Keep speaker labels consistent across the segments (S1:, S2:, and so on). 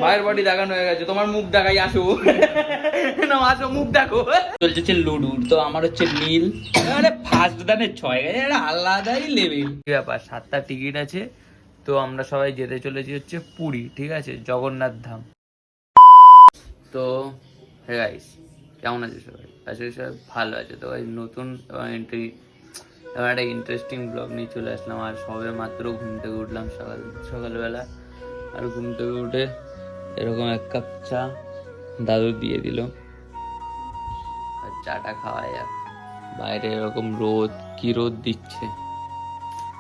S1: ভাইয়ের বডি দেখানো হয়ে গেছে, তোমার মুখ দেখাই আসো। না আসো, মুখ দেখো। চলছে লুডুর, তো আমার হচ্ছে নীল, মানে ফার্স্ট দানে 6 গেছে, একটা আলাদাই লেভেল ব্যাপার। 7টা টিকিট আছে, তো আমরা সবাই যেতে চলেছি হচ্ছে পুরী, ঠিক আছে, জগন্নাথ ধাম। তো হে গাইস, কেমন আছে সবাই? আজকে সবাই ভালো আছে তো? গাইস নতুন একটা ইন্টারেস্টিং ব্লগ নিয়ে চলে আসলাম। আর সবে মাত্র ঘুম থেকে উঠলাম সকালবেলা। আর ঘুম থেকে উঠে এরকম 1 কাপ চা দাদু দিয়ে দিল, আর চাটা খাওয়া যাক। বাইরে এরকম রোদ, কি রোদ দিচ্ছে,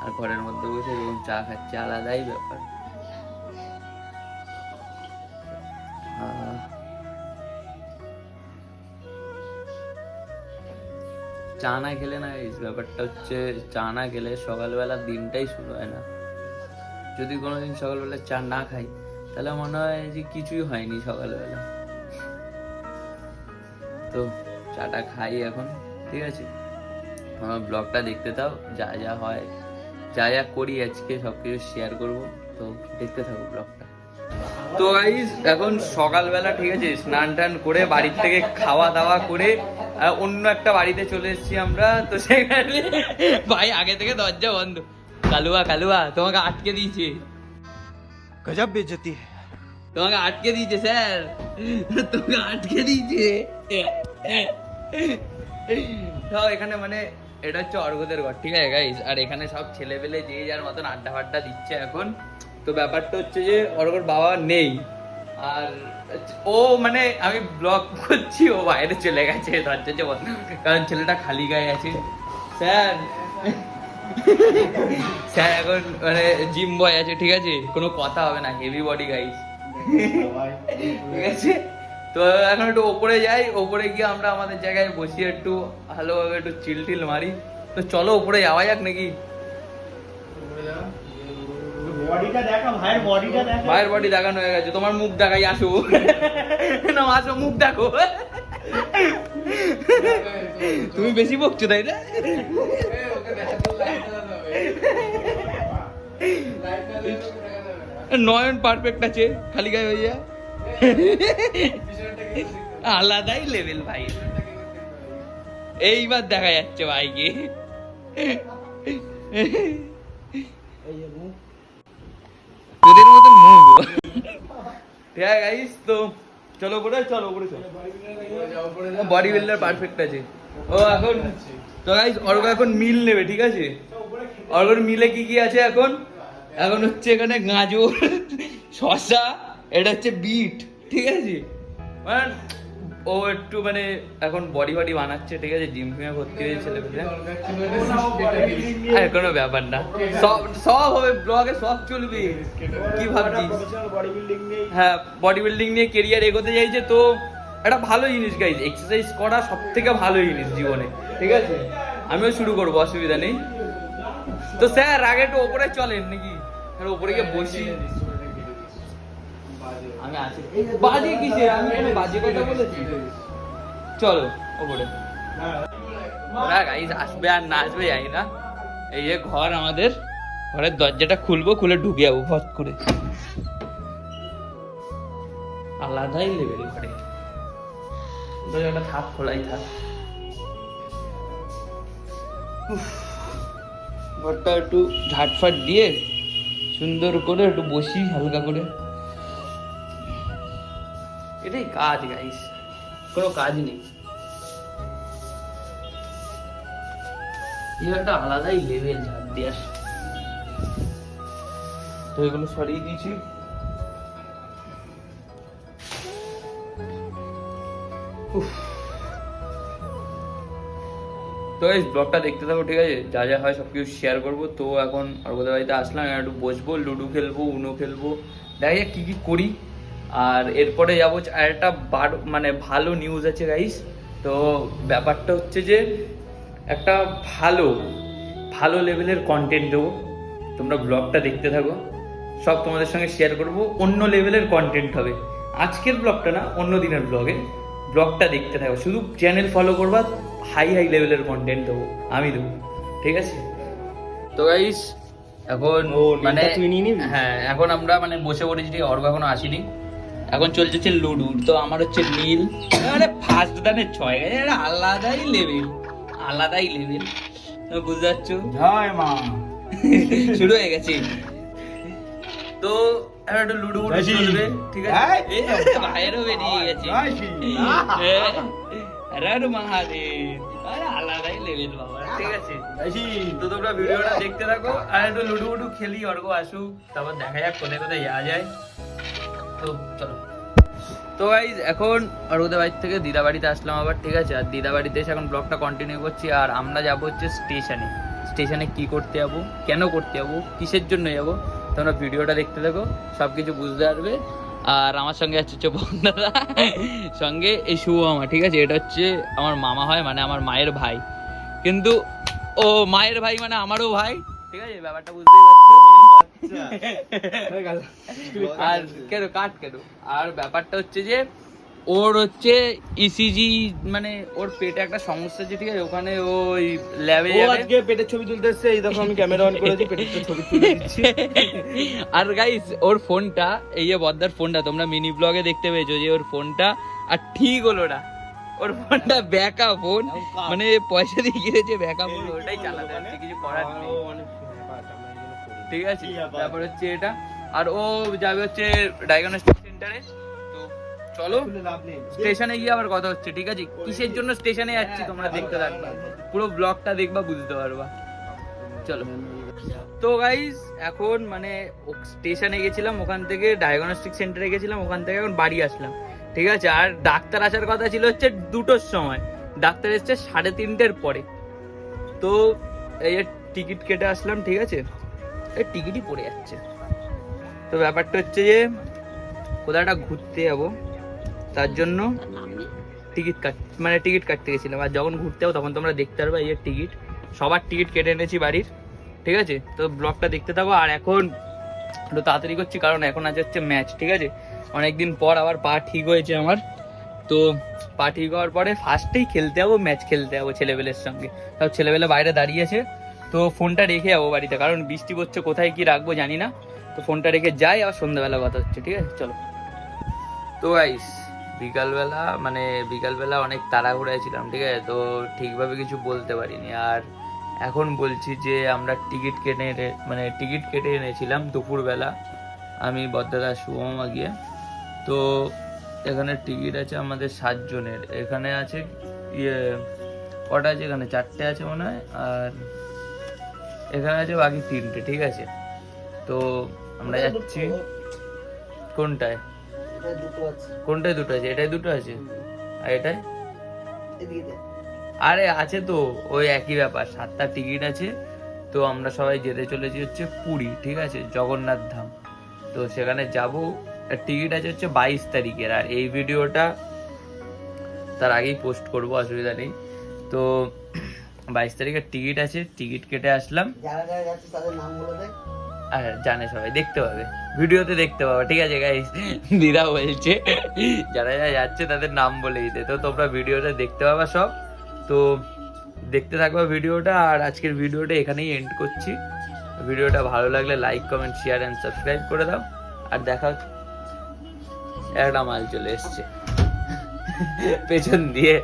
S1: আর ঘরের মধ্যে বসে এরকম চা খাচ্ছে, আলাদাই ব্যাপার। চা না খেলে না, এই ব্যাপারটা হচ্ছে, চা না খেলে সকালবেলা দিনটাই শুরু হয় না। যদি কোনোদিন সকালবেলা চা না খাই, তাহলে মনে হয় যে কিছুই হয়নি সকালবেলা। তো চাটা খাই এখন, ঠিক আছে। আমার ব্লগটা দেখতে দাও, যা যা হয়, যা যা করি আজকে সবকিছু শেয়ার করব, তো দেখতে থাকো ব্লগটা। তো গাইস এখন সকালবেলা, ঠিক আছে, স্নান টান করে বাড়ির থেকে খাওয়া দাওয়া করে অন্য একটা বাড়িতে চলে এসেছি আমরা। তো সেখানে ভাই আগে থেকে দরজা বন্ধ, কালুয়া তোমাকে আটকে দিয়েছে,
S2: गजब बेइज्जती है।
S1: তোমাকে আটকে দিয়েছে স্যার, তোমাকে আটকে দিয়েছে। তো এখানে মানে এটা হচ্ছে অর্ঘদের ঘর, ঠিক আছে গাইস। আর এখানে সব ছেলেপেলে যে যার মতন আড্ডা ফাড্ডা দিচ্ছে এখন। তো ব্যাপারটা হচ্ছে যে অর্ঘর বাবা নেই, আর ও মানে আমি ব্লগ করছি, ও বাইরে চলে গেছে দরজা বন্ধ, কারণ ছেলেটা খালি গায়ে আছে। স্যার স্যার এখন মানে জিম বয় আছে, ঠিক আছে, কোনো কথা হবে না, হেভি বডি গাইস, ঠিক আছে। তো এখন একটু ওপরে যাই, ওপরে গিয়ে আমরা আমাদের জায়গায় বসি, একটু ভালোভাবে একটু চিল টিল মারি। তো চলো ওপরে যাওয়া যাক নাকি? ভাইয়ের বডি দেখানো হয়ে গেছে, তোমার মুখ দেখাই আসো। না আসো, মুখ দেখো। তুমি বেশি বকছো তাই না? নয়ন পারফেক্ট আছে, খালি গায়ে হয়ে যা, আলাদাই লেভেল ভাই। এইবার দেখা যাচ্ছে ভাইকে, তোদের মতন মুখ। ঠিক আছে গাইস, তো চলো উপরে, চলো উপরে চলো। বডি বিল্ডার পারফেক্ট আছে ও এখন। তো গাইস অর্ঘ এখন মিল নেবে, ঠিক আছে। অর্ঘর মিলে কি কি আছে এখন? এখন হচ্ছে এখানে গাজর, শসা, এটা হচ্ছে বিট, ঠিক আছে। মানে ও একটু মানে এখন বডি বানাচ্ছে, ঠিক আছে, জিম ফিমে ভর্তি হয়েছে ছেলেপেলে। আর কোনো ব্যাপার না, সব হবে ব্লগে, সব চলবে। কি ভাবছিস? হ্যাঁ, বডি বিল্ডিং নিয়ে কেরিয়ার এগোতে চাইছে, তো একটা ভালো জিনিস গাইজ, এক্সারসাইজ করা সব থেকে ভালো জিনিস জীবনে, ঠিক আছে। আমিও শুরু করবো, অসুবিধা নেই। তো স্যার আগে একটু ওপরে চলেন নাকি? ওপরে গিয়ে বসি। আমি আছি, বাজে কিসে? আমি কোনো বাজে কথা বলেছি? চলো ওপরে। গাইজ আসবে আর না আসবে জানি না। এই যে ঘর আমাদের, ঘরের দরজাটা খুলবো, খুলে ঢুকে যাবো ফট করে। আলাদাই লেভেল ঘরে, দরজাটা থাক, খোলাই থাক। ঘরটা একটু ঝাটফাট দিয়ে সুন্দর করে একটু বসি হালকা করে। এটাই কাজ গাইস, কোনো কাজ নেই। এই একটা আলাদাই লেভেল ঝাড় দেওয়ার। তো এগুলো সরিয়ে দিয়েছি। তো এই ব্লগটা দেখতে থাকো, ঠিক আছে, যা যা হয় সবকিছু শেয়ার করবো। তো এখন অর্ঘদের বাড়িতে আসলাম, একটু বসবো, লুডো খেলবো, উনো খেলবো, দেখা যাক কি করি। আর এরপরে যাবো, আর একটা মানে ভালো নিউজ আছে গাইস। তো ব্যাপারটা হচ্ছে যে একটা ভালো লেভেলের কন্টেন্ট দেবো, তোমরা ব্লগটা দেখতে থাকো, সব তোমাদের সঙ্গে শেয়ার করবো। অন্য লেভেলের কন্টেন্ট হবে, আজকের ব্লগটা না, অন্য দিনের ব্লগটা দেখতে থাকো, শুধু চ্যানেল ফলো করবা, হাই লেভেলের কন্টেন্ট দেবো, আমি দেবো, ঠিক আছে। তো গাইস এখন
S2: ও,
S1: মানে
S2: নীলটা তুই নিয়ে নিবি?
S1: হ্যাঁ এখন আমরা মানে বসে পড়েছি, ঠিক, অর্ঘ এখনো আসেনি। এখন চলছে হচ্ছে লুডু। তো আমার হচ্ছে নীল, মানে ফার্স্ট দানের 6 গেছে, এটা আলাদাই লেভেল, আলাদাই লেভেল, তুমি বুঝতে পারছো?
S2: জয় মা।
S1: শুরু হয়ে গেছে। তো এখন একটু লুডু বুডু
S2: জয় শ্রী।
S1: চলবে, ঠিক আছে?
S2: হ্যাঁ।
S1: এই বাইরেও বেরিয়ে গেছে।
S2: জয় শ্রী।
S1: হ্যাঁ, মহাদেব, আরে আলাদাই লেভেল বাবা, ঠিক আছে?
S2: জয় শ্রী।
S1: তো তোমরা ভিডিওটা দেখতে থাকো আর একটু লুডু বুডু খেলি, অর্ঘ আসুক, তারপর দেখা যাক কোথায় কোথায় যাওয়া যায়। তো চলো। তো গাইজ এখন অর্ঘদের বাড়ি থেকে দিদা বাড়িতে আসলাম আবার, ঠিক আছে? আর দিদা বাড়িতে এসে এখন ব্লগটা কন্টিনিউ করছি। আর আমরা যাবো হচ্ছে স্টেশনে। স্টেশনে কি করতে যাবো, কেন করতে যাবো, কিসের জন্য যাবো, তোমরা ভিডিওটা দেখতে থাকো, সব কিছু বুঝতে পারবে। আর আমার সঙ্গে আছে হচ্ছে বন্ধুরা, সঙ্গে এই শুভ মামা, ঠিক আছে? এটা হচ্ছে আমার মামা হয়, মানে আমার মায়ের ভাই, কিন্তু ও মায়ের ভাই মানে আমারও ভাই, ঠিক আছে? ব্যাপারটা বুঝতেই পারছো। আর কেন কাট কেন, আর ব্যাপারটা হচ্ছে যে ওর হচ্ছে ইসিজি, মানে ওর পেটে একটা সমস্যা আছে, ঠিক আছে? ওখানে ওই ল্যাবে
S2: ও
S1: যাবে।
S2: আজকে পেটের ছবি তুলতে এসেছে, এই দেখো আমি ক্যামেরা অন করেছি, পেটের ছবি তুলে দিচ্ছি।
S1: আর গাইস ওর ফোনটা, এই যে বদ্দার ফোনটা তোমরা মিনি ব্লগে দেখতে পেয়েছো যে ওর ফোনটা আর ঠিক হলো না, ওর ফোনটা ব্যাকা ফোন, মানে পয়সা দিয়ে কিনেছে ব্যাকা ফোন, ওটাই চালাতে হচ্ছে, কিছু করার নেই, ঠিক আছে? তারপর হচ্ছে এটা, আর ও যাবে হচ্ছে ডায়াগনস্টিক সেন্টারে। তো চলো স্টেশনে গিয়ে আবার কথা হচ্ছে, ঠিক আছে? কিসের জন্য স্টেশনে যাচ্ছি তোমরা দেখতে থাকবা, পুরো ব্লগটা দেখবা, বুঝতে পারবা। চলো। তো গাইস এখন মানে স্টেশনে গেছিলাম, ওখান থেকে ডায়াগনস্টিক সেন্টারে গেছিলাম, ওখান থেকে এখন বাড়ি আসলাম, ঠিক আছে? আর ডাক্তার আসার কথা ছিল হচ্ছে 2টোর সময়, ডাক্তার এসছে 3:30-এর পরে। তো এই টিকিট কেটে আসলাম, ঠিক আছে? এই টিকিটই পড়ে যাচ্ছে। তো ব্যাপারটা হচ্ছে যে কোথাও একটা ঘুরতে যাবো, তার জন্য টিকিট কাটতে গেছিলাম। আর যখন ঘুরতে যাবো তখন তোমরা দেখতে পারবে এই টিকিট, সবার টিকিট কেটে এনেছি বাড়ির, ঠিক আছে? তো ব্লগটা দেখতে থাকো। আর এখন একটু তাড়াতাড়ি করছি কারণ এখন আছে হচ্ছে ম্যাচ, ঠিক আছে? অনেকদিন পর আবার পা ঠিক হয়েছে আমার। তো পা ঠিক হওয়ার পরে ফার্স্টেই খেলতে যাবো, ম্যাচ খেলতে যাবো ছেলেবেলের সঙ্গে। সব ছেলেবেলে বাইরে দাঁড়িয়েছে, তো ফোনটা রেখে যাবো বাড়িতে, কারণ বৃষ্টি পড়ছে, কোথায় কি রাখবো জানি না। তো ফোনটা রেখে যাই, আবার সন্ধ্যাবেলা কথা হচ্ছে, ঠিক আছে? চলো। তো গাইস বিকালবেলা অনেক তাড়াহুড়ায় ছিলাম, ঠিক আছে? তো ঠিকভাবে কিছু বলতে পারিনি। আর এখন বলছি যে আমরা টিকিট কেটে এনেছিলাম দুপুরবেলা, আমি বদ্দাদা শুভমা গিয়ে। তো এখানে টিকিট আছে আমাদের 7 জনের, এখানে আছে কটা আছে, এখানে 4টে আছে মনে হয়, আর এখানে আছে বাকি 3টে, ঠিক আছে? তো আমরা যাচ্ছি। কোনটায় দুটো আছে? এটাই দুটো আছে, আর এটাই আরে আছে তো, ওই একই ব্যাপার, 7টা টিকিট আছে। তো আমরা সবাই যেতে চলেছি হচ্ছে পুরী, ঠিক আছে? জগন্নাথ ধাম। তো সেখানে যাব, টিকিট আছে হচ্ছে 22 তারিখের। আর এই ভিডিওটা তার আগেই পোস্ট করব, অসুবিধা নেই। তো 22 তারিখের টিকিট আছে, টিকিট কেটে আসলাম। আর জানে সবাই, দেখতে পাবে ভিডিওতে, দেখতে পাবে, ঠিক আছে গাইস? দিদা বলছে যারা যারা যাচ্ছে তাদের নাম বলে দিতে, তো তোমরা ভিডিওটা দেখতে পাবা সব। তো দেখতে থাকবা ভিডিওটা। আর আজকের ভিডিওটা এখানেই এন্ড করছি। ভিডিওটা ভালো লাগলে like, comment, share and subscribe করে দাও। আর দেখা, একটা মাল চলে এসছে পেছন দিয়ে।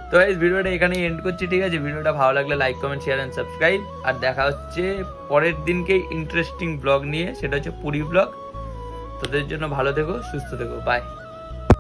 S1: তো গাইস ভিডিওটা এখানেই এন্ড করছি, ঠিক আছে? ভিডিওটা ভালো লাগলে like, comment, share and subscribe. আর দেখা হচ্ছে পরের দিনকে ইন্টারেস্টিং ব্লগ নিয়ে, সেটা হচ্ছে পুরী ব্লগ। তোদের জন্য ভালো থেকো, সুস্থ থেকো, বাই।